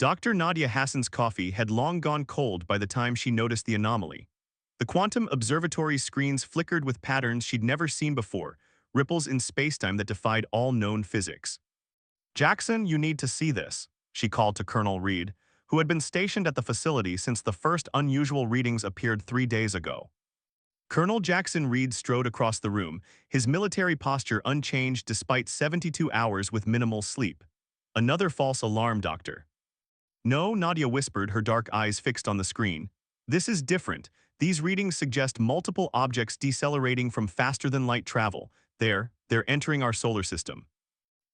Dr. Nadia Hassan's coffee had long gone cold by the time she noticed the anomaly. The quantum observatory screens flickered with patterns she'd never seen before, ripples in spacetime that defied all known physics. "Jackson, you need to see this," she called to Colonel Reed, who had been stationed at the facility since the first unusual readings appeared 3 days ago. Colonel Jackson Reed strode across the room, his military posture unchanged despite 72 hours with minimal sleep. "Another false alarm, Doctor." "No," Nadia whispered, her dark eyes fixed on the screen. "This is different. These readings suggest multiple objects decelerating from faster-than-light travel. They're entering our solar system."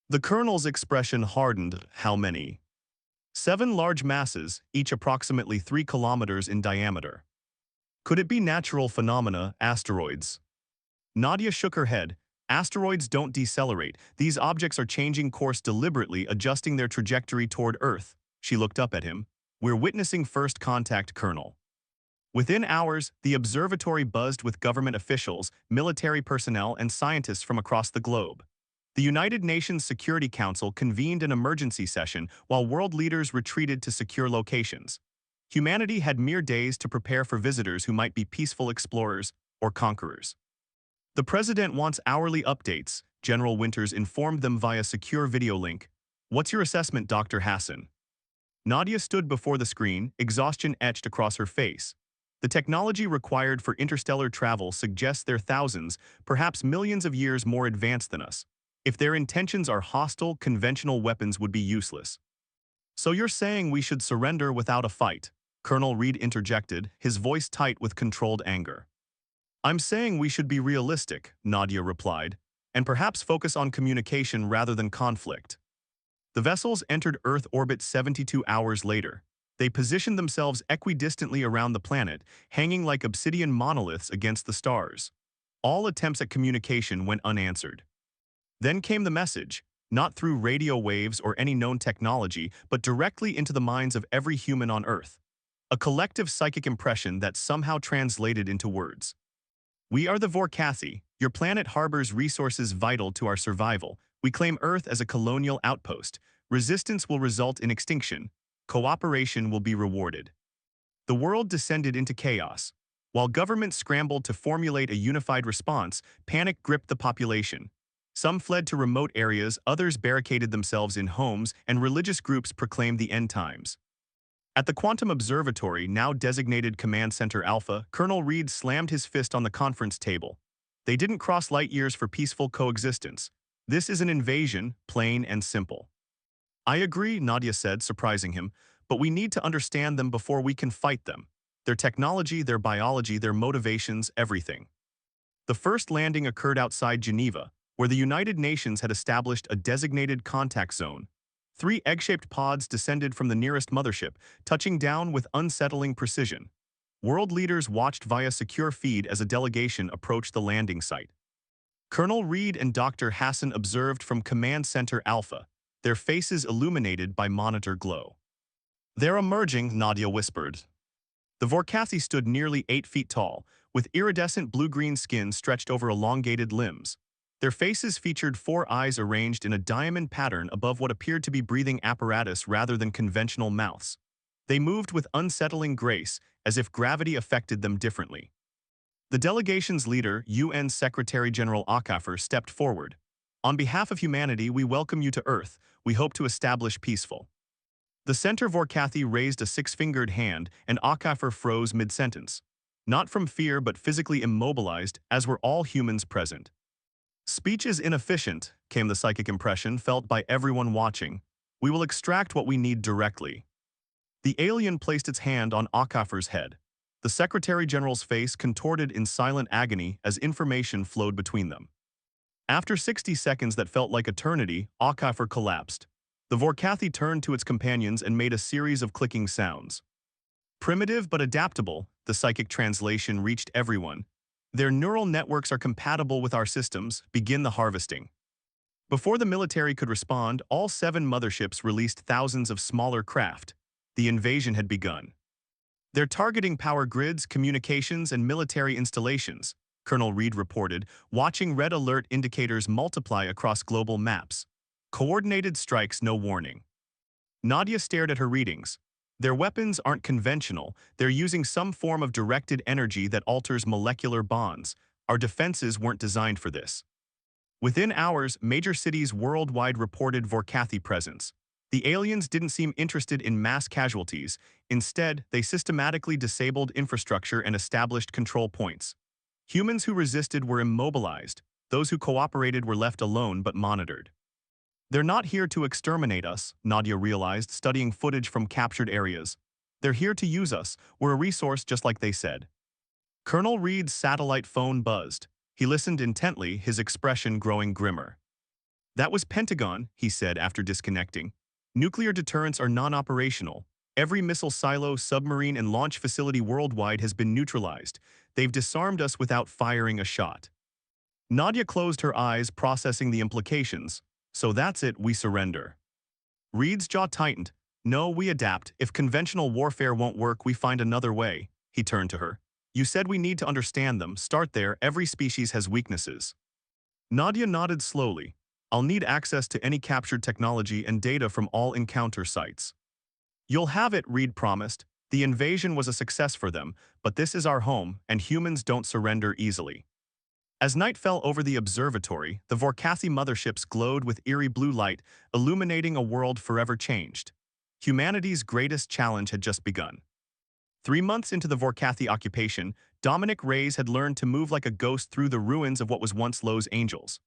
The colonel's expression hardened. "How many?" "7 large masses, each approximately 3 kilometers in diameter." "Could it be natural phenomena, asteroids?" Nadia shook her head. "Asteroids don't decelerate. These objects are changing course deliberately, adjusting their trajectory toward Earth." She looked up at him. "We're witnessing first contact, Colonel." Within hours, the observatory buzzed with government officials, military personnel, and scientists from across the globe. The United Nations Security Council convened an emergency session while world leaders retreated to secure locations. Humanity had mere days to prepare for visitors who might be peaceful explorers or conquerors. "The president wants hourly updates," General Winters informed them via secure video link. "What's your assessment, Dr. Hassan?" Nadia stood before the screen, exhaustion etched across her face. The technology required for interstellar travel suggests they're thousands, perhaps millions of years more advanced than us. If their intentions are hostile, conventional weapons would be useless. "So you're saying we should surrender without a fight?" Colonel Reed interjected, his voice tight with controlled anger. "I'm saying we should be realistic," Nadia replied, "and perhaps focus on communication rather than conflict." The vessels entered Earth orbit 72 hours later. They positioned themselves equidistantly around the planet, hanging like obsidian monoliths against the stars. All attempts at communication went unanswered. Then came the message, not through radio waves or any known technology, but directly into the minds of every human on Earth. A collective psychic impression that somehow translated into words. "We are the Vorkathi. Your planet harbors resources vital to our survival. We claim Earth as a colonial outpost. Resistance will result in extinction. Cooperation will be rewarded." The world descended into chaos. While governments scrambled to formulate a unified response, panic gripped the population. Some fled to remote areas, others barricaded themselves in homes, and religious groups proclaimed the end times. At the Quantum Observatory, now designated Command Center Alpha, Colonel Reed slammed his fist on the conference table. "They didn't cross light years for peaceful coexistence. This is an invasion, plain and simple." "I agree," Nadia said, surprising him, "but we need to understand them before we can fight them. Their technology, their biology, their motivations, everything." The first landing occurred outside Geneva, where the United Nations had established a designated contact zone. 3 egg-shaped pods descended from the nearest mothership, touching down with unsettling precision. World leaders watched via secure feed as a delegation approached the landing site. Colonel Reed and Dr. Hassan observed from Command Center Alpha, their faces illuminated by monitor glow. "They're emerging," Nadia whispered. The Vorkathi stood nearly 8 feet tall, with iridescent blue-green skin stretched over elongated limbs. Their faces featured 4 eyes arranged in a diamond pattern above what appeared to be breathing apparatus rather than conventional mouths. They moved with unsettling grace, as if gravity affected them differently. The delegation's leader, UN Secretary-General Akafar, stepped forward. "On behalf of humanity, we welcome you to Earth. We hope to establish peaceful." The Center Vorkathi raised a 6-fingered hand, and Akafar froze mid-sentence. Not from fear, but physically immobilized, as were all humans present. "Speech is inefficient," came the psychic impression felt by everyone watching. "We will extract what we need directly." The alien placed its hand on Akafar's head. The Secretary-General's face contorted in silent agony as information flowed between them. After 60 seconds that felt like eternity, Akafar collapsed. The Vorkathi turned to its companions and made a series of clicking sounds. Primitive but adaptable, the psychic translation reached everyone. "Their neural networks are compatible with our systems. Begin the harvesting." Before the military could respond, all 7 motherships released thousands of smaller craft. The invasion had begun. "They're targeting power grids, communications, and military installations," Colonel Reed reported, watching red alert indicators multiply across global maps. "Coordinated strikes, no warning." Nadia stared at her readings. Their weapons aren't conventional, they're using some form of directed energy that alters molecular bonds. Our defenses weren't designed for this. Within hours, major cities worldwide reported Vorkathi presence. The aliens didn't seem interested in mass casualties. Instead, they systematically disabled infrastructure and established control points. Humans who resisted were immobilized. Those who cooperated were left alone but monitored. They're not here to exterminate us, Nadia realized, studying footage from captured areas. They're here to use us. We're a resource just like they said. Colonel Reed's satellite phone buzzed. He listened intently, his expression growing grimmer. That was Pentagon, he said after disconnecting. Nuclear deterrents are non-operational. Every missile silo, submarine, and launch facility worldwide has been neutralized. They've disarmed us without firing a shot. Nadia closed her eyes, processing the implications. So that's it, we surrender. Reed's jaw tightened. No, we adapt. If conventional warfare won't work, we find another way. He turned to her. You said we need to understand them. Start there. Every species has weaknesses. Nadia nodded slowly. I'll need access to any captured technology and data from all encounter sites. You'll have it, Reed promised. The invasion was a success for them, but this is our home, and humans don't surrender easily. As night fell over the observatory, the Vorkathi motherships glowed with eerie blue light, illuminating a world forever changed. Humanity's greatest challenge had just begun. 3 months into the Vorkathi occupation, Dominic Reyes had learned to move like a ghost through the ruins of what was once Los Angeles.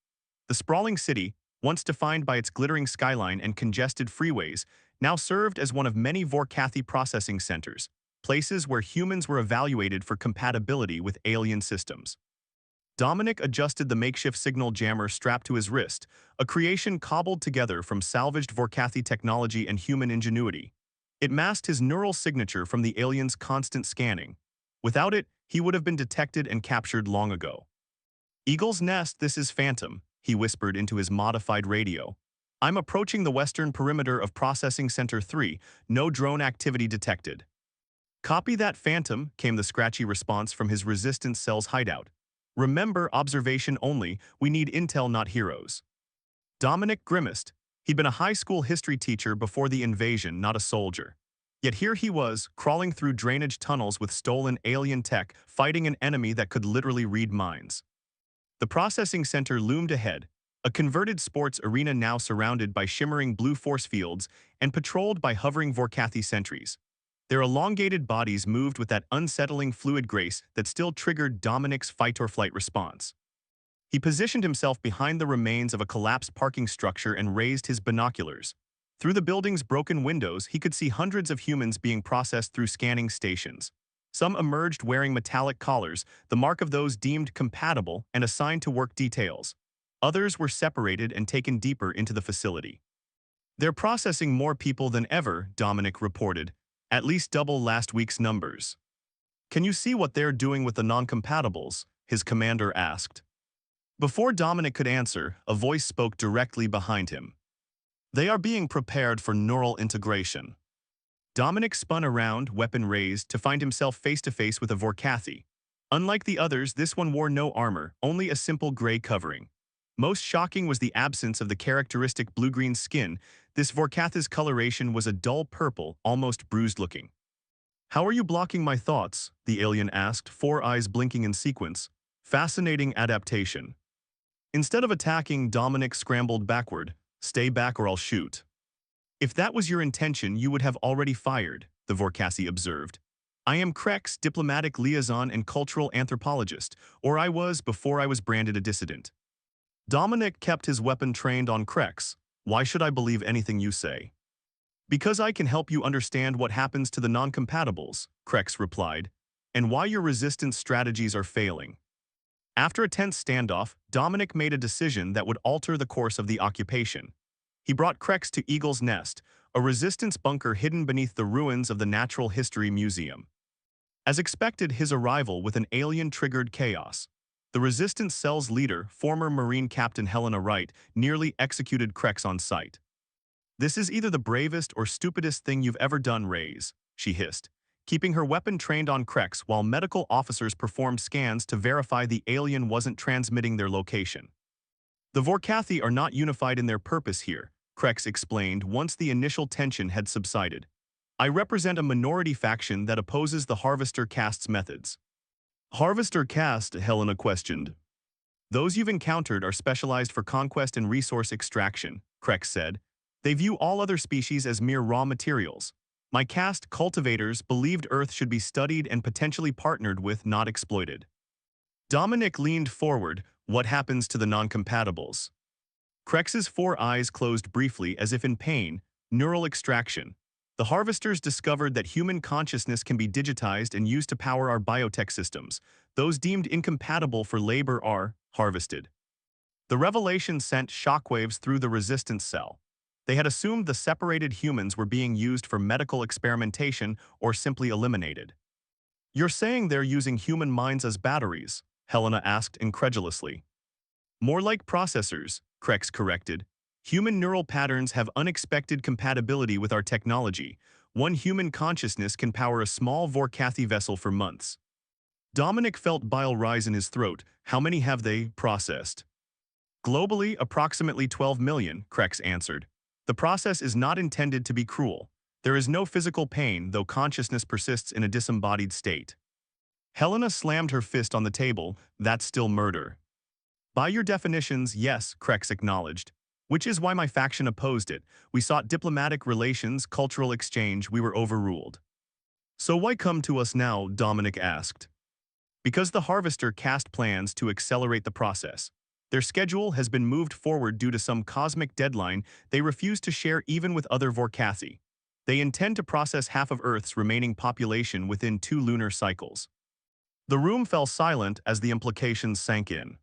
The sprawling city, once defined by its glittering skyline and congested freeways, now served as one of many Vorkathi processing centers, places where humans were evaluated for compatibility with alien systems. Dominic adjusted the makeshift signal jammer strapped to his wrist, a creation cobbled together from salvaged Vorkathi technology and human ingenuity. It masked his neural signature from the aliens' constant scanning. Without it, he would have been detected and captured long ago. Eagle's Nest, this is Phantom, he whispered into his modified radio. I'm approaching the western perimeter of Processing Center 3, no drone activity detected. Copy that, Phantom, came the scratchy response from his resistance cell's hideout. Remember, observation only, we need intel, not heroes. Dominic grimaced. He'd been a high school history teacher before the invasion, not a soldier. Yet here he was, crawling through drainage tunnels with stolen alien tech, fighting an enemy that could literally read minds. The processing center loomed ahead, a converted sports arena now surrounded by shimmering blue force fields and patrolled by hovering Vorkathi sentries. Their elongated bodies moved with that unsettling fluid grace that still triggered Dominic's fight-or-flight response. He positioned himself behind the remains of a collapsed parking structure and raised his binoculars. Through the building's broken windows, he could see hundreds of humans being processed through scanning stations. Some emerged wearing metallic collars, the mark of those deemed compatible and assigned to work details. Others were separated and taken deeper into the facility. They're processing more people than ever, Dominic reported, at least double last week's numbers. Can you see what they're doing with the non-compatibles? His commander asked. Before Dominic could answer, a voice spoke directly behind him. They are being prepared for neural integration. Dominic spun around, weapon raised, to find himself face-to-face with a Vorkathi. Unlike the others, this one wore no armor, only a simple gray covering. Most shocking was the absence of the characteristic blue-green skin. This Vorkathi's coloration was a dull purple, almost bruised-looking. How are you blocking my thoughts? The alien asked, 4 eyes blinking in sequence. Fascinating adaptation. Instead of attacking, Dominic scrambled backward. Stay back or I'll shoot. If that was your intention, you would have already fired, the Vorkathi observed. I am Krex, diplomatic liaison and cultural anthropologist, or I was before I was branded a dissident. Dominic kept his weapon trained on Krex. Why should I believe anything you say? Because I can help you understand what happens to the non-compatibles, Krex replied, and why your resistance strategies are failing. After a tense standoff, Dominic made a decision that would alter the course of the occupation. He brought Krex to Eagle's Nest, a resistance bunker hidden beneath the ruins of the Natural History Museum. As expected, his arrival with an alien-triggered chaos. The resistance cell's leader, former Marine Captain Helena Wright, nearly executed Krex on sight. This is either the bravest or stupidest thing you've ever done, Reyes, she hissed, keeping her weapon trained on Krex while medical officers performed scans to verify the alien wasn't transmitting their location. The Vorkathi are not unified in their purpose here. Krex explained once the initial tension had subsided. I represent a minority faction that opposes the Harvester caste's methods. Harvester caste? Helena questioned. Those you've encountered are specialized for conquest and resource extraction, Krex said. They view all other species as mere raw materials. My caste, cultivators, believed Earth should be studied and potentially partnered with, not exploited. Dominic leaned forward. What happens to the non-compatibles? Krex's four eyes closed briefly as if in pain. Neural extraction. The harvesters discovered that human consciousness can be digitized and used to power our biotech systems. Those deemed incompatible for labor are harvested. The revelation sent shockwaves through the resistance cell. They had assumed the separated humans were being used for medical experimentation or simply eliminated. You're saying they're using human minds as batteries? Helena asked incredulously. More like processors, Krex corrected. Human neural patterns have unexpected compatibility with our technology. One human consciousness can power a small Vorkathi vessel for months. Dominic felt bile rise in his throat. How many have they processed? Globally, approximately 12 million, Krex answered. The process is not intended to be cruel. There is no physical pain, though consciousness persists in a disembodied state. Helena slammed her fist on the table. That's still murder. By your definitions, yes, Krex acknowledged. Which is why my faction opposed it. We sought diplomatic relations, cultural exchange, we were overruled. So why come to us now? Dominic asked. Because the Harvester cast plans to accelerate the process. Their schedule has been moved forward due to some cosmic deadline they refuse to share even with other Vorkathi. They intend to process half of Earth's remaining population within 2 lunar cycles. The room fell silent as the implications sank in.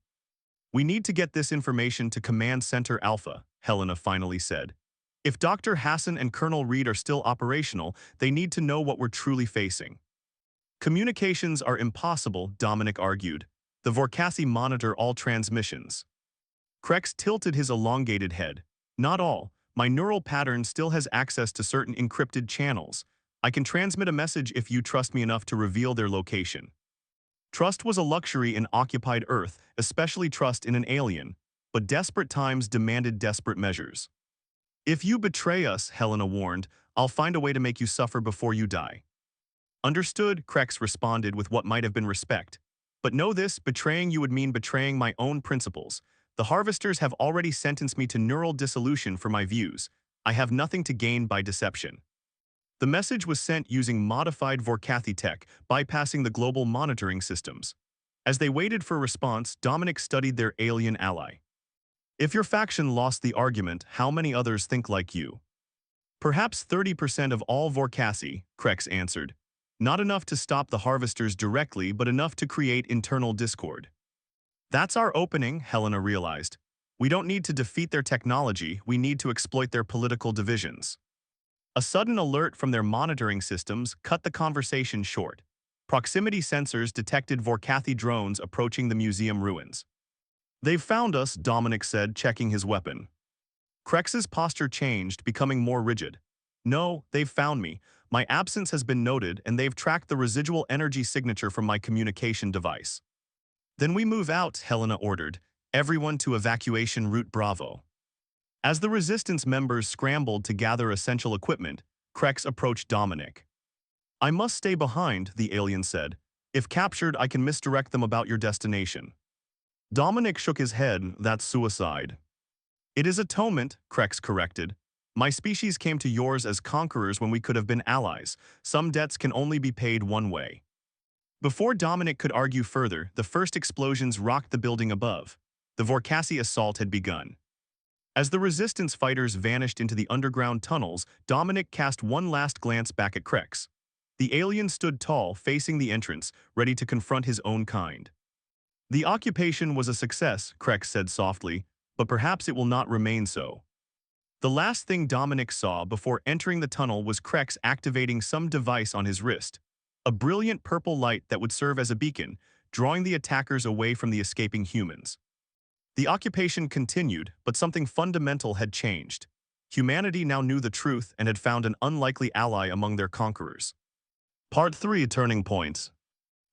We need to get this information to Command Center Alpha, Helena finally said. If Dr. Hassan and Colonel Reed are still operational, they need to know what we're truly facing. Communications are impossible, Dominic argued. The Vorkathi monitor all transmissions. Krex tilted his elongated head. Not all. My neural pattern still has access to certain encrypted channels. I can transmit a message if you trust me enough to reveal their location. Trust was a luxury in occupied Earth, especially trust in an alien, but desperate times demanded desperate measures. If you betray us, Helena warned, I'll find a way to make you suffer before you die. Understood, Krex responded with what might have been respect. But know this, betraying you would mean betraying my own principles. The Harvesters have already sentenced me to neural dissolution for my views. I have nothing to gain by deception. The message was sent using modified Vorkathi tech, bypassing the global monitoring systems. As they waited for a response, Dominic studied their alien ally. If your faction lost the argument, how many others think like you? Perhaps 30% of all Vorkathi, Krex answered. Not enough to stop the Harvesters directly, but enough to create internal discord. That's our opening, Helena realized. We don't need to defeat their technology, we need to exploit their political divisions. A sudden alert from their monitoring systems cut the conversation short. Proximity sensors detected Vorkathi drones approaching the museum ruins. They've found us, Dominic said, checking his weapon. Krex's posture changed, becoming more rigid. No, they've found me. My absence has been noted, and they've tracked the residual energy signature from my communication device. Then we move out, Helena ordered. Everyone to evacuation route Bravo. As the resistance members scrambled to gather essential equipment, Krex approached Dominic. I must stay behind, the alien said. If captured, I can misdirect them about your destination. Dominic shook his head. That's suicide. It is atonement, Krex corrected. My species came to yours as conquerors when we could have been allies. Some debts can only be paid one way. Before Dominic could argue further, the first explosions rocked the building above. The Vorkathi assault had begun. As the resistance fighters vanished into the underground tunnels, Dominic cast one last glance back at Krex. The alien stood tall, facing the entrance, ready to confront his own kind. The occupation was a success, Krex said softly, but perhaps it will not remain so. The last thing Dominic saw before entering the tunnel was Krex activating some device on his wrist. A brilliant purple light that would serve as a beacon, drawing the attackers away from the escaping humans. The occupation continued, but something fundamental had changed. Humanity now knew the truth and had found an unlikely ally among their conquerors. Part 3: Turning Points.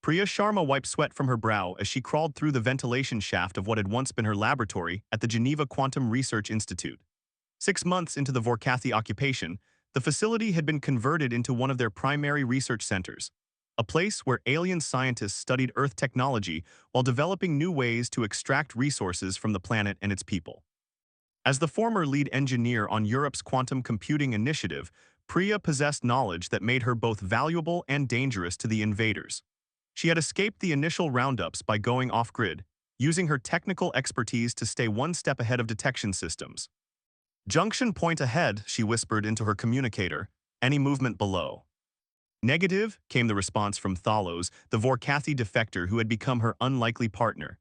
Priya Sharma wiped sweat from her brow as she crawled through the ventilation shaft of what had once been her laboratory at the Geneva Quantum Research Institute. 6 months into the Vorkathi occupation, the facility had been converted into one of their primary research centers, a place where alien scientists studied Earth technology while developing new ways to extract resources from the planet and its people. As the former lead engineer on Europe's quantum computing initiative, Priya possessed knowledge that made her both valuable and dangerous to the invaders. She had escaped the initial roundups by going off-grid, using her technical expertise to stay one step ahead of detection systems. "Junction point ahead," she whispered into her communicator. "Any movement below?" "Negative," came the response from Thalos, the Vorkathi defector who had become her unlikely partner.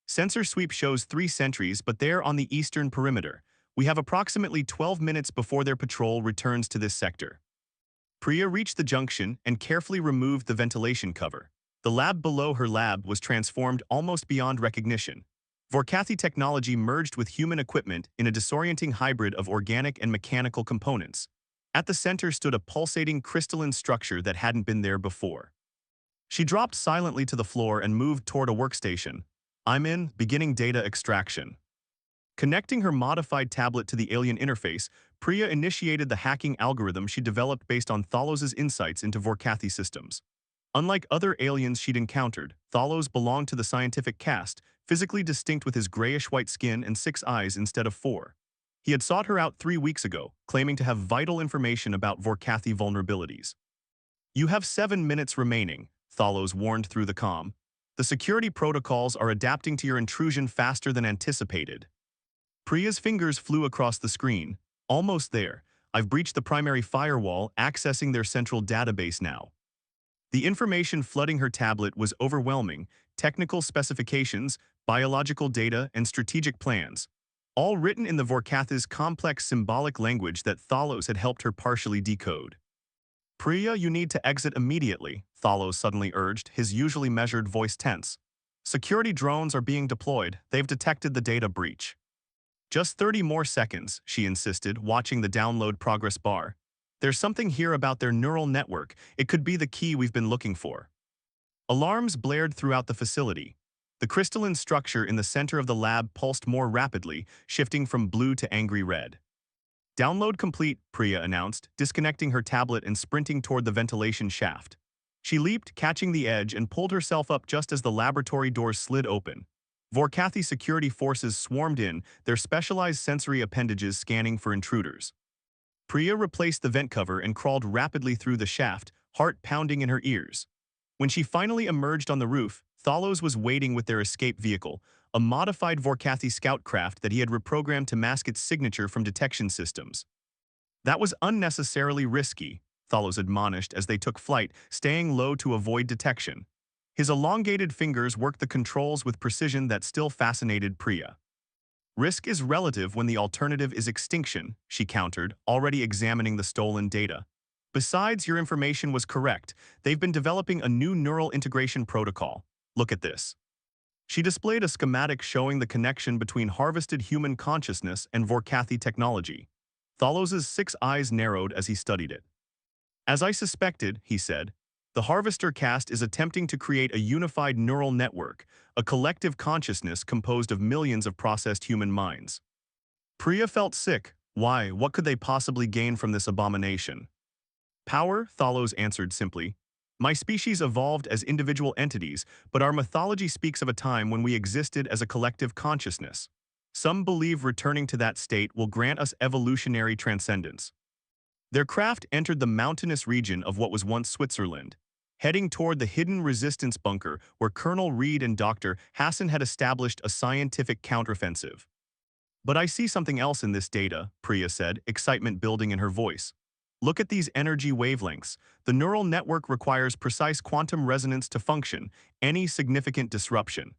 "Sensor sweep shows 3 sentries, but they're on the eastern perimeter. We have approximately 12 minutes before their patrol returns to this sector." Priya reached the junction and carefully removed the ventilation cover. The lab below her lab was transformed almost beyond recognition. Vorkathi technology merged with human equipment in a disorienting hybrid of organic and mechanical components. At the center stood a pulsating crystalline structure that hadn't been there before. She dropped silently to the floor and moved toward a workstation. "I'm in, beginning data extraction." Connecting her modified tablet to the alien interface, Priya initiated the hacking algorithm she developed based on Thalos' insights into Vorkathi systems. Unlike other aliens she'd encountered, Thalos belonged to the scientific caste, physically distinct with his grayish-white skin and 6 eyes instead of 4. He had sought her out 3 weeks ago, claiming to have vital information about Vorkathi vulnerabilities. "You have 7 minutes remaining," Thalos warned through the comm. "The security protocols are adapting to your intrusion faster than anticipated." Priya's fingers flew across the screen. "Almost there. I've breached the primary firewall, accessing their central database now." The information flooding her tablet was overwhelming: technical specifications, biological data, and strategic plans, all written in the Vorkathi's complex symbolic language that Thalos had helped her partially decode. "Priya, you need to exit immediately," Thalos suddenly urged, his usually measured voice tense. "Security drones are being deployed. They've detected the data breach." "Just 30 more seconds," she insisted, watching the download progress bar. "There's something here about their neural network. It could be the key we've been looking for." Alarms blared throughout the facility. The crystalline structure in the center of the lab pulsed more rapidly, shifting from blue to angry red. "Download complete," Priya announced, disconnecting her tablet and sprinting toward the ventilation shaft. She leaped, catching the edge, and pulled herself up just as the laboratory doors slid open. Vorkathi security forces swarmed in, their specialized sensory appendages scanning for intruders. Priya replaced the vent cover and crawled rapidly through the shaft, heart pounding in her ears. When she finally emerged on the roof, Thalos was waiting with their escape vehicle, a modified Vorkathi scout craft that he had reprogrammed to mask its signature from detection systems. "That was unnecessarily risky," Thalos admonished as they took flight, staying low to avoid detection. His elongated fingers worked the controls with precision that still fascinated Priya. "Risk is relative when the alternative is extinction," she countered, already examining the stolen data. "Besides, your information was correct. They've been developing a new neural integration protocol. Look at this." She displayed a schematic showing the connection between harvested human consciousness and Vorkathi technology. Thalos's 6 eyes narrowed as he studied it. "As I suspected," he said, "the Harvester caste is attempting to create a unified neural network, a collective consciousness composed of millions of processed human minds." Priya felt sick. Why? What could they possibly gain from this abomination? "Power," Thalos answered simply. "My species evolved as individual entities, but our mythology speaks of a time when we existed as a collective consciousness. Some believe returning to that state will grant us evolutionary transcendence." Their craft entered the mountainous region of what was once Switzerland, heading toward the hidden resistance bunker where Colonel Reed and Dr. Hassan had established a scientific counteroffensive. "But I see something else in this data," Priya said, excitement building in her voice. "Look at these energy wavelengths. The neural network requires precise quantum resonance to function. Any significant disruption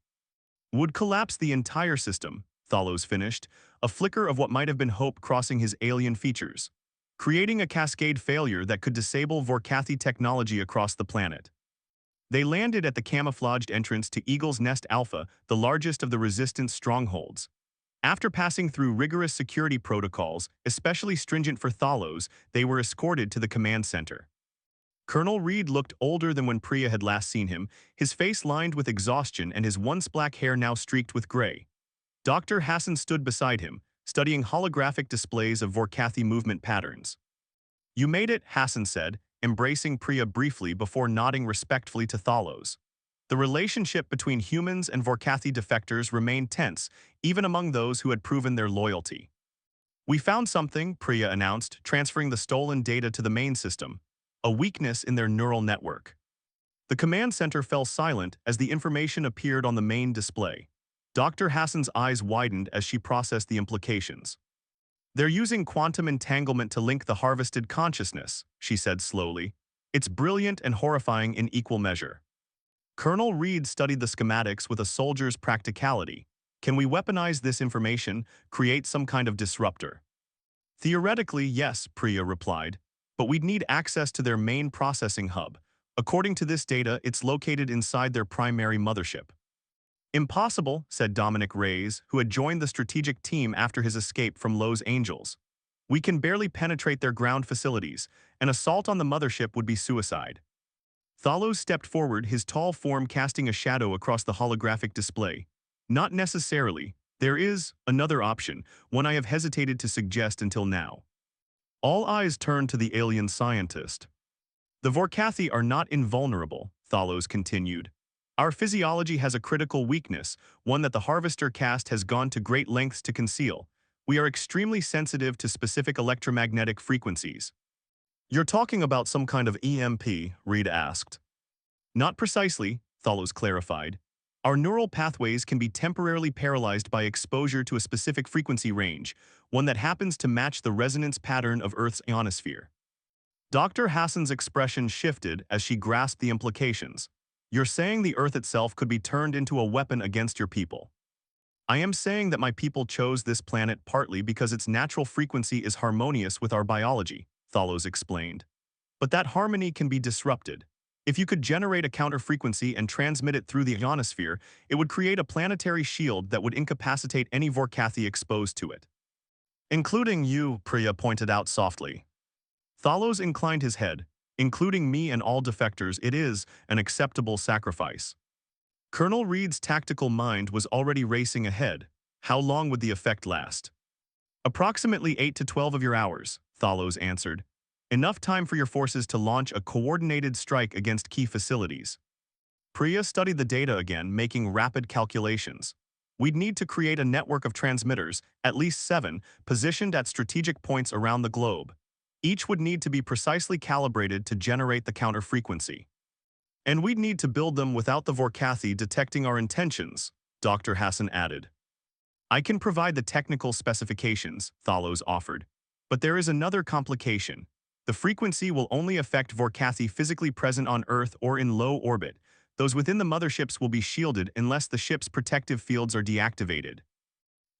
would collapse the entire system," Thalos finished, a flicker of what might have been hope crossing his alien features, "creating a cascade failure that could disable Vorkathi technology across the planet." They landed at the camouflaged entrance to Eagle's Nest Alpha, the largest of the Resistance strongholds. After passing through rigorous security protocols, especially stringent for Thalos, they were escorted to the command center. Colonel Reed looked older than when Priya had last seen him, his face lined with exhaustion and his once black hair now streaked with gray. Dr. Hassan stood beside him, studying holographic displays of Vorkathi movement patterns. You made it, Hassan said, embracing Priya briefly before nodding respectfully to Thalos. The relationship between humans and Vorkathi defectors remained tense, even among those who had proven their loyalty. We found something, Priya announced, transferring the stolen data to the main system, a weakness in their neural network. The command center fell silent as the information appeared on the main display. Dr. Hassan's eyes widened as she processed the implications. They're using quantum entanglement to link the harvested consciousness, she said slowly. It's brilliant and horrifying in equal measure. Colonel Reed studied the schematics with a soldier's practicality. Can we weaponize this information, create some kind of disruptor? Theoretically, yes, Priya replied, but we'd need access to their main processing hub. According to this data, it's located inside their primary mothership. Impossible, said Dominic Reyes, who had joined the strategic team after his escape from Los Angeles. We can barely penetrate their ground facilities. An assault on the mothership would be suicide. Thalos stepped forward, his tall form casting a shadow across the holographic display. Not necessarily. There is another option, one I have hesitated to suggest until now. All eyes turned to the alien scientist. The Vorkathi are not invulnerable, Thalos continued. Our physiology has a critical weakness, one that the Harvester caste has gone to great lengths to conceal. We are extremely sensitive to specific electromagnetic frequencies. You're talking about some kind of EMP, Reed asked. Not precisely, Thalos clarified. Our neural pathways can be temporarily paralyzed by exposure to a specific frequency range, one that happens to match the resonance pattern of Earth's ionosphere. Dr. Hassan's expression shifted as she grasped the implications. You're saying the Earth itself could be turned into a weapon against your people. I am saying that my people chose this planet partly because its natural frequency is harmonious with our biology, Thalos explained. But that harmony can be disrupted. If you could generate a counter-frequency and transmit it through the ionosphere, it would create a planetary shield that would incapacitate any Vorkathi exposed to it. Including you, Priya pointed out softly. Thalos inclined his head. Including me and all defectors, it is an acceptable sacrifice. Colonel Reed's tactical mind was already racing ahead. How long would the effect last? Approximately 8 to 12 of your hours, Thalos answered. Enough time for your forces to launch a coordinated strike against key facilities. Priya studied the data again, making rapid calculations. We'd need to create a network of transmitters, at least 7, positioned at strategic points around the globe. Each would need to be precisely calibrated to generate the counter-frequency. And we'd need to build them without the Vorkathi detecting our intentions, Dr. Hassan added. I can provide the technical specifications, Thalos offered. But there is another complication. The frequency will only affect Vorkathi physically present on Earth or in low orbit. Those within the motherships will be shielded unless the ship's protective fields are deactivated.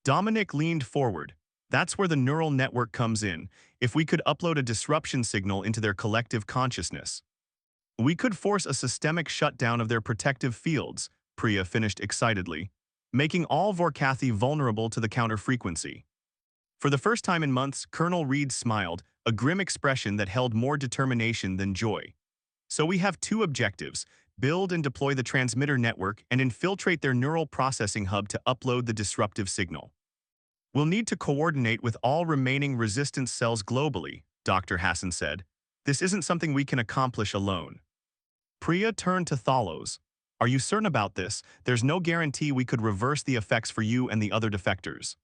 Dominic leaned forward. That's where the neural network comes in. If we could upload a disruption signal into their collective consciousness, we could force a systemic shutdown of their protective fields, Priya finished excitedly, making all Vorkathi vulnerable to the counter-frequency. For the first time in months, Colonel Reed smiled, a grim expression that held more determination than joy. So we have 2 objectives: build and deploy the transmitter network and infiltrate their neural processing hub to upload the disruptive signal. We'll need to coordinate with all remaining resistance cells globally, Dr. Hassan said. This isn't something we can accomplish alone. Priya turned to Thalos. Are you certain about this? There's no guarantee we could reverse the effects for you and the other defectors.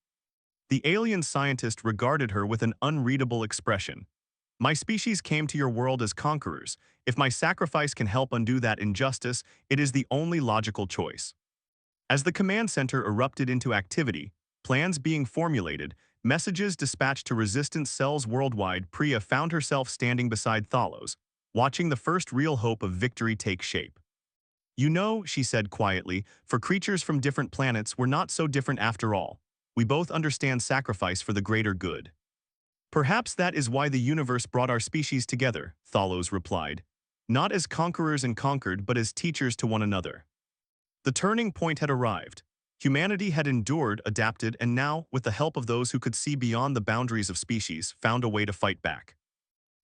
The alien scientist regarded her with an unreadable expression. My species came to your world as conquerors. If my sacrifice can help undo that injustice, it is the only logical choice. As the command center erupted into activity, plans being formulated, messages dispatched to resistance cells worldwide, Priya found herself standing beside Thalos, watching the first real hope of victory take shape. You know, she said quietly, for creatures from different planets, we're not so different after all. We both understand sacrifice for the greater good. Perhaps that is why the universe brought our species together, Thalos replied. Not as conquerors and conquered, but as teachers to one another. The turning point had arrived. Humanity had endured, adapted, and now, with the help of those who could see beyond the boundaries of species, found a way to fight back.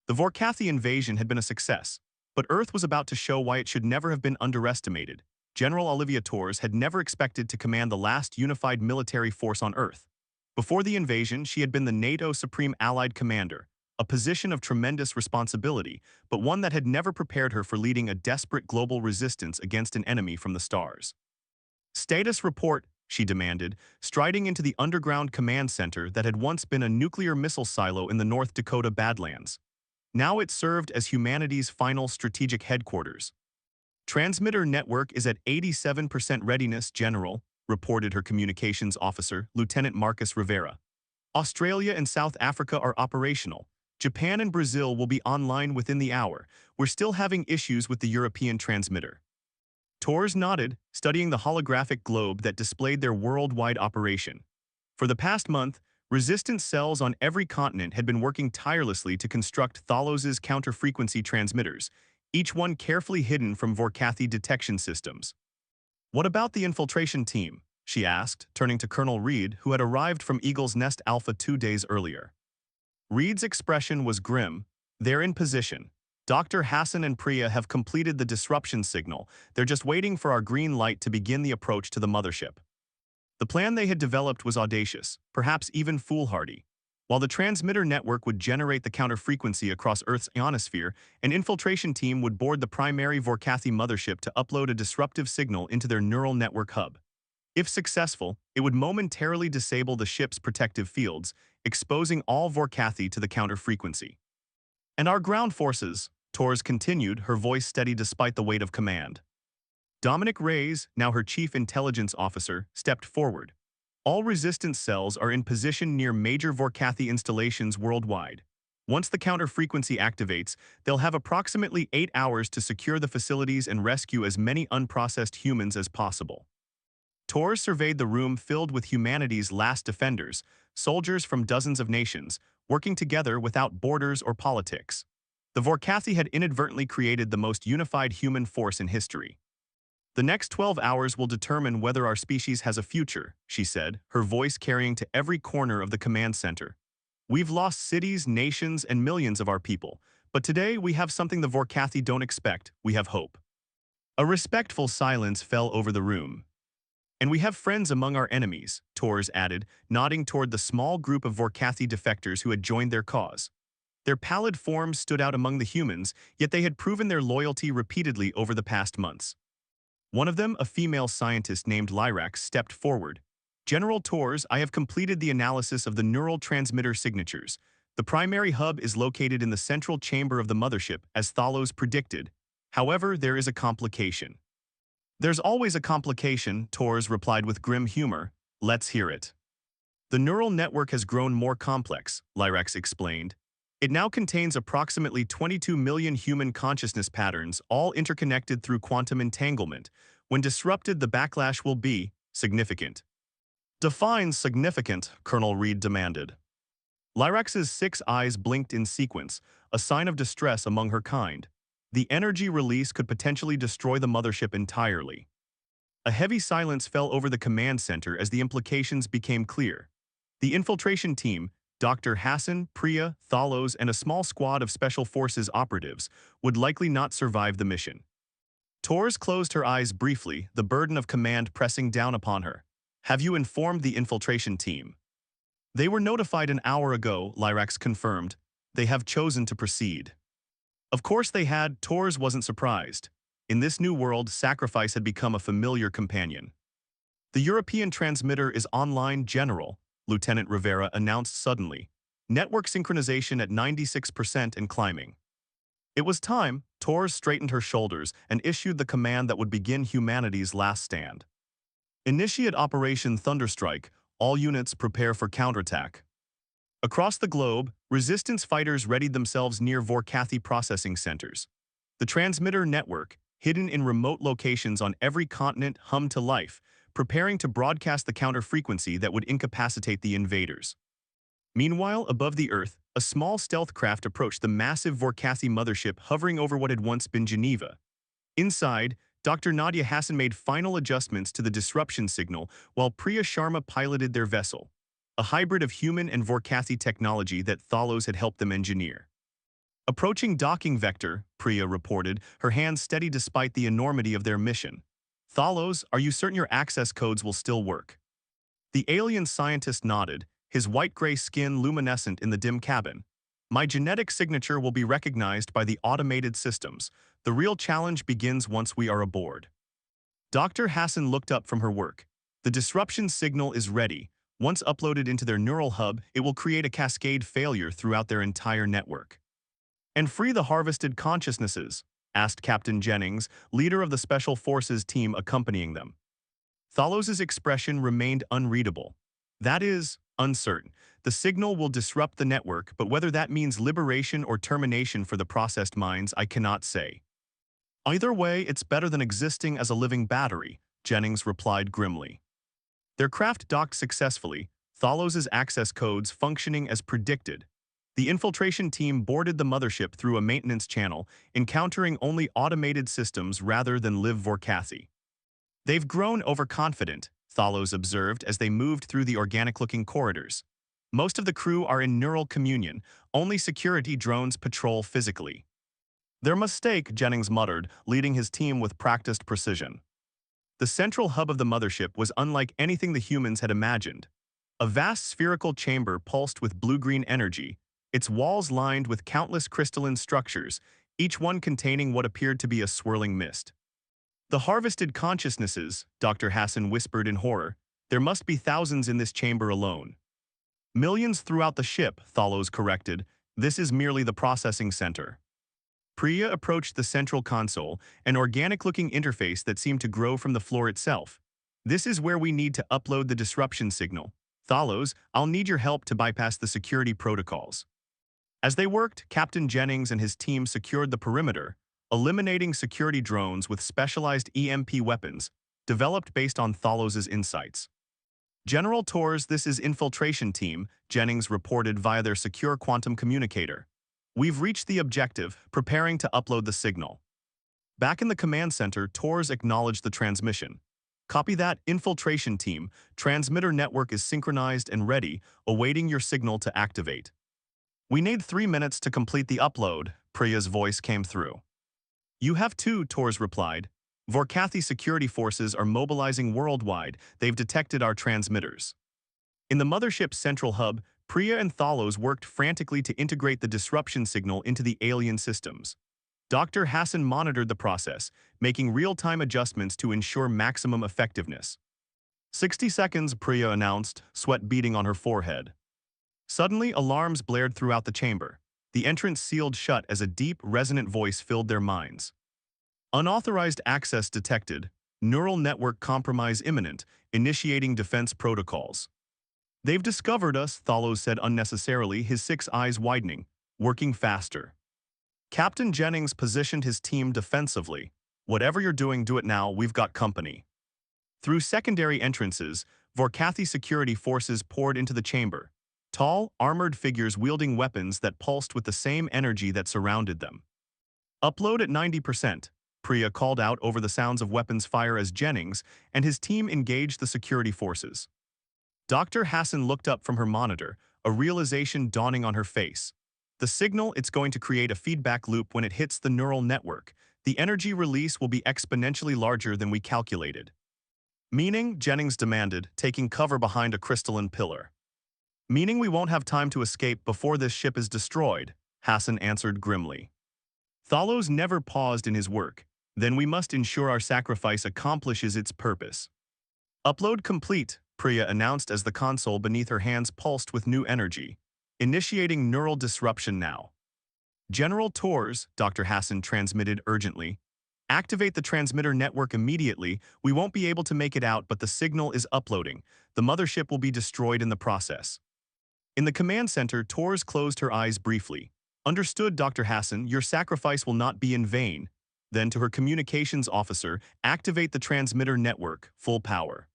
The Vorkathi invasion had been a success, but Earth was about to show why it should never have been underestimated. General Olivia Torres had never expected to command the last unified military force on Earth. Before the invasion, she had been the NATO Supreme Allied Commander, a position of tremendous responsibility, but one that had never prepared her for leading a desperate global resistance against an enemy from the stars. "Status report," she demanded, striding into the underground command center that had once been a nuclear missile silo in the North Dakota Badlands. Now it served as humanity's final strategic headquarters. "Transmitter network is at 87% readiness, General," reported her communications officer, Lieutenant Marcus Rivera. "Australia and South Africa are operational. Japan and Brazil will be online within the hour. We're still having issues with the European transmitter." Torres nodded, studying the holographic globe that displayed their worldwide operation. For the past month, resistance cells on every continent had been working tirelessly to construct Thalos's counter-frequency transmitters, each one carefully hidden from Vorkathi detection systems. "What about the infiltration team?" she asked, turning to Colonel Reed, who had arrived from Eagle's Nest Alpha 2 days earlier. Reed's expression was grim. "They're in position. Dr. Hassan and Priya have completed the disruption signal. They're just waiting for our green light to begin the approach to the mothership." The plan they had developed was audacious, perhaps even foolhardy. While the transmitter network would generate the counter-frequency across Earth's ionosphere, an infiltration team would board the primary Vorkathi mothership to upload a disruptive signal into their neural network hub. If successful, it would momentarily disable the ship's protective fields, exposing all Vorkathi to the counter-frequency. "And our ground forces," Torres continued, her voice steady despite the weight of command. Dominic Reyes, now her chief intelligence officer, stepped forward. "All resistance cells are in position near major Vorkathi installations worldwide. Once the counter-frequency activates, they'll have approximately 8 hours to secure the facilities and rescue as many unprocessed humans as possible." Torres surveyed the room filled with humanity's last defenders, soldiers from dozens of nations, working together without borders or politics. The Vorkathi had inadvertently created the most unified human force in history. "The next 12 hours will determine whether our species has a future," she said, her voice carrying to every corner of the command center. "We've lost cities, nations, and millions of our people, but today we have something the Vorkathi don't expect. We have hope." A respectful silence fell over the room. "And we have friends among our enemies," Torres added, nodding toward the small group of Vorkathi defectors who had joined their cause. Their pallid forms stood out among the humans, yet they had proven their loyalty repeatedly over the past months. One of them, a female scientist named Lyrax, stepped forward. "General Torres, I have completed the analysis of the neural transmitter signatures. The primary hub is located in the central chamber of the mothership, as Thalos predicted. However, there is a complication." "There's always a complication," Torres replied with grim humor. "Let's hear it." "The neural network has grown more complex," Lyrax explained. "It now contains approximately 22 million human consciousness patterns, all interconnected through quantum entanglement. When disrupted, the backlash will be significant." "Define significant," Colonel Reed demanded. Lyrax's 6 eyes blinked in sequence, a sign of distress among her kind. The energy release could potentially destroy the mothership entirely. A heavy silence fell over the command center as the implications became clear. The infiltration team, Dr. Hassan, Priya, Thalos, and a small squad of Special Forces operatives, would likely not survive the mission. Torres closed her eyes briefly, the burden of command pressing down upon her. "Have you informed the infiltration team?" "They were notified an hour ago," Lyrax confirmed. "They have chosen to proceed." Of course they had. Torres wasn't surprised. In this new world, sacrifice had become a familiar companion. "The European transmitter is online, General," Lieutenant Rivera announced suddenly. "Network synchronization at 96% and climbing." It was time. Torres straightened her shoulders and issued the command that would begin humanity's last stand. "Initiate Operation Thunderstrike. All units prepare for counterattack." Across the globe, resistance fighters readied themselves near Vorkathi processing centers. The transmitter network, hidden in remote locations on every continent, hummed to life, preparing to broadcast the counter-frequency that would incapacitate the invaders. Meanwhile, above the Earth, a small stealth craft approached the massive Vorkathi mothership hovering over what had once been Geneva. Inside, Dr. Nadia Hassan made final adjustments to the disruption signal while Priya Sharma piloted their vessel, a hybrid of human and Vorkathi technology that Thalos had helped them engineer. "Approaching docking vector," Priya reported, her hands steady despite the enormity of their mission. "Thalos, are you certain your access codes will still work?" The alien scientist nodded, his white-gray skin luminescent in the dim cabin. My genetic signature will be recognized by the automated systems. The real challenge begins once we are aboard. Dr. Hassan looked up from her work. The disruption signal is ready. Once uploaded into their neural hub, it will create a cascade failure throughout their entire network. "And free the harvested consciousnesses?" asked Captain Jennings, leader of the Special Forces team accompanying them. Thalos's expression remained unreadable. "That is, uncertain. The signal will disrupt the network, but whether that means liberation or termination for the processed minds, I cannot say." "Either way, it's better than existing as a living battery," Jennings replied grimly. Their craft docked successfully, Thalos's access codes functioning as predicted. The infiltration team boarded the mothership through a maintenance channel, encountering only automated systems rather than live Vorkathi. "They've grown overconfident," Thalos observed as they moved through the organic-looking corridors. "Most of the crew are in neural communion, only security drones patrol physically." "Their mistake," Jennings muttered, leading his team with practiced precision. The central hub of the mothership was unlike anything the humans had imagined. A vast spherical chamber pulsed with blue-green energy, its walls lined with countless crystalline structures, each one containing what appeared to be a swirling mist. "The harvested consciousnesses," Dr. Hassan whispered in horror. "There must be thousands in this chamber alone." "Millions throughout the ship," Thalos corrected. "This is merely the processing center." Priya approached the central console, an organic-looking interface that seemed to grow from the floor itself. "This is where we need to upload the disruption signal. Thalos, I'll need your help to bypass the security protocols." As they worked, Captain Jennings and his team secured the perimeter, eliminating security drones with specialized EMP weapons, developed based on Thalos's insights. "General Torres, this is Infiltration Team," Jennings reported via their secure quantum communicator. "We've reached the objective, preparing to upload the signal." Back in the command center, Torres acknowledged the transmission. "Copy that, Infiltration Team. Transmitter network is synchronized and ready, awaiting your signal to activate." "We need 3 minutes to complete the upload," Priya's voice came through. "You have 2, Torres replied. "Vorkathi security forces are mobilizing worldwide. They've detected our transmitters." In the mothership's central hub, Priya and Thalos worked frantically to integrate the disruption signal into the alien systems. Dr. Hassan monitored the process, making real-time adjustments to ensure maximum effectiveness. 60 seconds, Priya announced, sweat beading on her forehead. Suddenly, alarms blared throughout the chamber. The entrance sealed shut as a deep, resonant voice filled their minds. "Unauthorized access detected. Neural network compromise imminent. Initiating defense protocols." "They've discovered us," Thalos said unnecessarily, his 6 eyes widening, working faster. Captain Jennings positioned his team defensively. "Whatever you're doing, do it now, we've got company." Through secondary entrances, Vorkathi security forces poured into the chamber. Tall, armored figures wielding weapons that pulsed with the same energy that surrounded them. "Upload at 90%, Priya called out over the sounds of weapons fire as Jennings and his team engaged the security forces. Dr. Hassan looked up from her monitor, a realization dawning on her face. The signal, it's going to create a feedback loop when it hits the neural network. The energy release will be exponentially larger than we calculated. "Meaning?" Jennings demanded, taking cover behind a crystalline pillar. "Meaning we won't have time to escape before this ship is destroyed," Hassan answered grimly. Thalos never paused in his work. "Then we must ensure our sacrifice accomplishes its purpose." "Upload complete," Priya announced as the console beneath her hands pulsed with new energy. "Initiating neural disruption now." "General Torres," Dr. Hassan transmitted urgently. "Activate the transmitter network immediately. We won't be able to make it out, but the signal is uploading. The mothership will be destroyed in the process." In the command center, Torres closed her eyes briefly. "Understood, Dr. Hassan, your sacrifice will not be in vain." Then to her communications officer, "Activate the transmitter network, full power."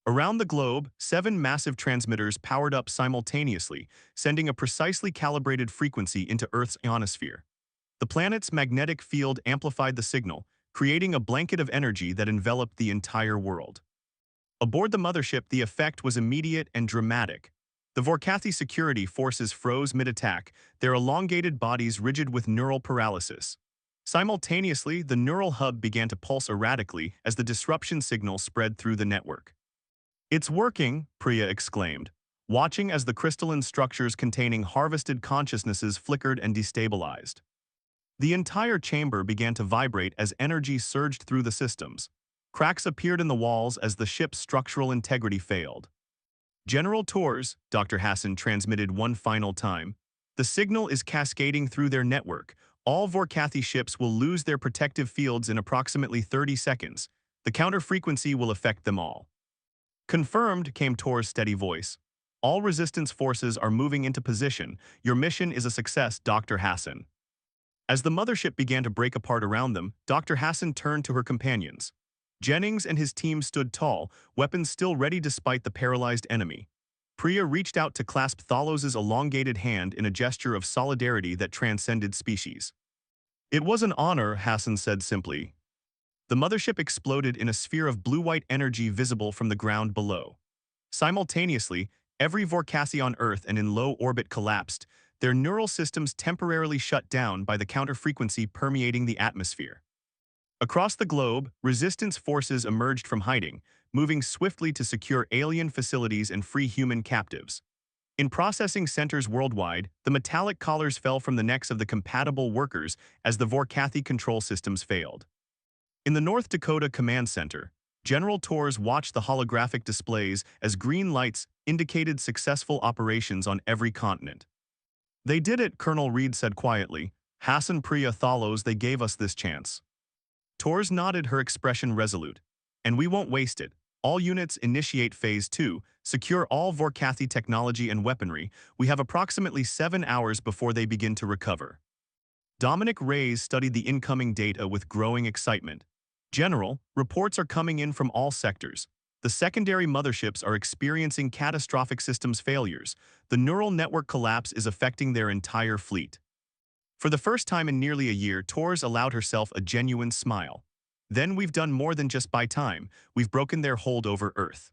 Around the globe, 7 massive transmitters powered up simultaneously, sending a precisely calibrated frequency into Earth's ionosphere. The planet's magnetic field amplified the signal, creating a blanket of energy that enveloped the entire world. Aboard the mothership, the effect was immediate and dramatic. The Vorkathi security forces froze mid-attack, their elongated bodies rigid with neural paralysis. Simultaneously, the neural hub began to pulse erratically as the disruption signal spread through the network. "It's working," Priya exclaimed. watching as the crystalline structures containing harvested consciousnesses flickered and destabilized. The entire chamber began to vibrate as energy surged through the systems. Cracks appeared in the walls as the ship's structural integrity failed. General Tours, Dr. Hassan transmitted one final time. The signal is cascading through their network. All Vorkathi ships will lose their protective fields in approximately 30 seconds. The counter frequency will affect them all. Confirmed, came Tor's steady voice. All resistance forces are moving into position. Your mission is a success, Dr. Hassan. As the mothership began to break apart around them, Dr. Hassan turned to her companions. Jennings and his team stood tall, weapons still ready despite the paralyzed enemy. Priya reached out to clasp Thalos's elongated hand in a gesture of solidarity that transcended species. It was an honor, Hassan said simply. The mothership exploded in a sphere of blue-white energy visible from the ground below. Simultaneously, every Vorkathi on Earth and in low orbit collapsed, their neural systems temporarily shut down by the counter-frequency permeating the atmosphere. Across the globe, resistance forces emerged from hiding, moving swiftly to secure alien facilities and free human captives. In processing centers worldwide, the metallic collars fell from the necks of the compatible workers as the Vorkathi control systems failed. In the North Dakota Command Center, General Tours watched the holographic displays as green lights indicated successful operations on every continent. They did it, Colonel Reed said quietly. Hassan, Priya, Thalos, they gave us this chance. Tours nodded, her expression resolute. And we won't waste it. All units initiate Phase 2, secure all Vorkathi technology and weaponry. We have approximately 7 hours before they begin to recover. Dominic Reyes studied the incoming data with growing excitement. General, reports are coming in from all sectors. The secondary motherships are experiencing catastrophic systems failures. The neural network collapse is affecting their entire fleet. For the first time in nearly a year, Tours allowed herself a genuine smile. Then we've done more than just buy time, we've broken their hold over Earth.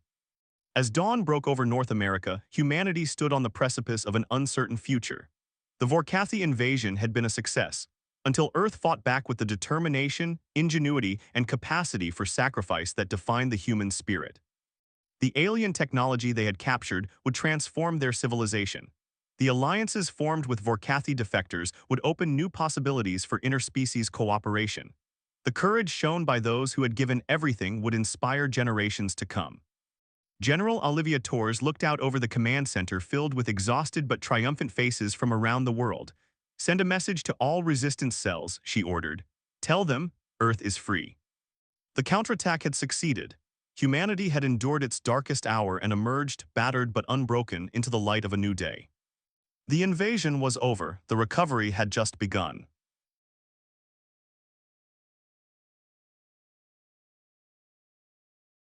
As dawn broke over North America, humanity stood on the precipice of an uncertain future. The Vorkathi invasion had been a success, until Earth fought back with the determination, ingenuity, and capacity for sacrifice that defined the human spirit. The alien technology they had captured would transform their civilization. The alliances formed with Vorkathi defectors would open new possibilities for interspecies cooperation. The courage shown by those who had given everything would inspire generations to come. General Olivia Tours looked out over the command center filled with exhausted but triumphant faces from around the world. Send a message to all resistance cells, she ordered. Tell them, Earth is free. The counterattack had succeeded. Humanity had endured its darkest hour and emerged, battered but unbroken, into the light of a new day. The invasion was over, the recovery had just begun.